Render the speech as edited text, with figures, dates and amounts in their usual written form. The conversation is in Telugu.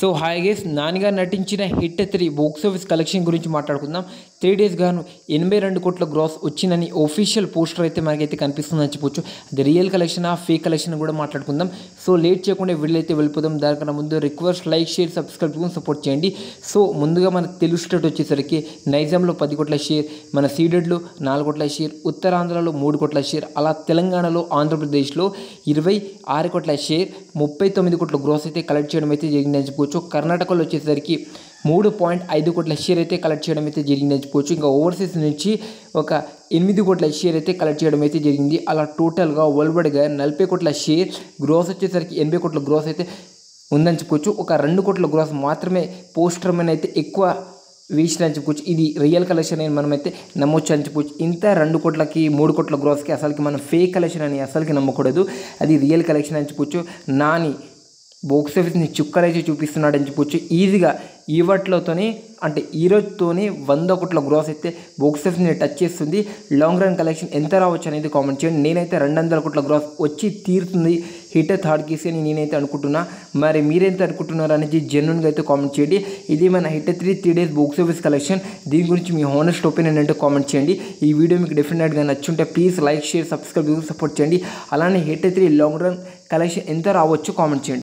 సో హాయ్ గైస్, నాని గారు నటించిన హిట్ 3 బాక్స్ ఆఫీస్ కలెక్షన్ గురించి మాట్లాడుకుందాం. 3 డేస్ గాను 82 కోట్ల గ్రాస్ వచ్చిందని ఒఫీషియల్ పోస్టర్ అయితే మనకైతే కనిపిస్తుందని చెప్పొచ్చు. అది రియల్ కలెక్షన్ ఫేక్ కలెక్షన్ కూడా మాట్లాడుకుందాం. సో లేట్ చేయకుండా వీడియో అయితే వెళ్ళిపోదాం. దానికన్నా ముందు request like share subscribe support చేయండి. సో ముందుగా మన తెలుగు స్టేట్ వచ్చేసరికి నైజాంలో 10 కోట్ల షేర్, మన సీడెడ్లో 4 కోట్ల షేర్, ఉత్తరాంధ్రలో 3 కోట్ల షేర్, అలా తెలంగాణలో ఆంధ్రప్రదేశ్లో 26 కోట్ల షేర్, 39 కోట్ల గ్రాస్ అయితే కలెక్ట్ చేయడం అయితే జరిగిందని చెప్పొచ్చు. కర్ణాటకలో వచ్చేసరికి 3.5 కోట్ల షేర్ అయితే కలెక్ట్ చేయడం అయితే జరిగిందని చెప్పొచ్చు. ఇంకా ఓవర్సీస్ నుంచి ఒక 8 కోట్ల షేర్ అయితే కలెక్ట్ చేయడం అయితే జరిగింది. అలా టోటల్గా వరల్డ్ వైడ్గా 40 కోట్ల షేర్, గ్రాస్ వచ్చేసరికి 80 కోట్ల గ్రాస్ అయితే ఉందని చెప్పుకోవచ్చు. ఒక 2 కోట్ల గ్రాస్ మాత్రమే పోస్టర్ మీద అయితే ఎక్కువ వేసిన అని చెప్పుకోవచ్చు. ఇది రియల్ కలెక్షన్ అని మనమైతే నమ్మొచ్చు అని చెప్పొచ్చు. ఇంత 2 కోట్లకి 3 కోట్ల గ్రాస్కి అసలుకి మనం ఫేక్ కలెక్షన్ అని అసలుకి నమ్మకూడదు. అది రియల్ కలెక్షన్ అని చెప్పొచ్చు. నాని బాక్స్ ఆఫీస్ని చుక్కలైతే చూపిస్తున్నాడు అని చెప్పొచ్చు. ఈజీగా ఈవట్లతోనే అంటే ఈరోజుతోనే 100 కోట్ల గ్రాస్ అయితే బాక్స్ ఆఫీస్ని టచ్ చేస్తుంది. లాంగ్ రన్ కలెక్షన్ ఎంత రావచ్చు అనేది కామెంట్ చేయండి. నేనైతే 200 కోట్ల గ్రాస్ వచ్చి తీరుతుంది హిట్ థర్డ్ కేసీ అని నేనైతే అనుకుంటున్నా. మరి మీరైతే అనుకుంటున్నారు అనేది జెన్యున్గా అయితే కామెంట్ చేయండి. ఇది మన hit 3 days box office collection. దీని గురించి మీ హానెస్ట్ ఒపీనియన్ అంటే కామెంట్ చేయండి. ఈ వీడియో మీకు డెఫినెట్గా నచ్చుంటే please like share subscribe support చేయండి. అలానే హిట్ 3 లాంగ్ రన్ కలెక్షన్ ఎంత రావచ్చు కామెంట్ చేయండి.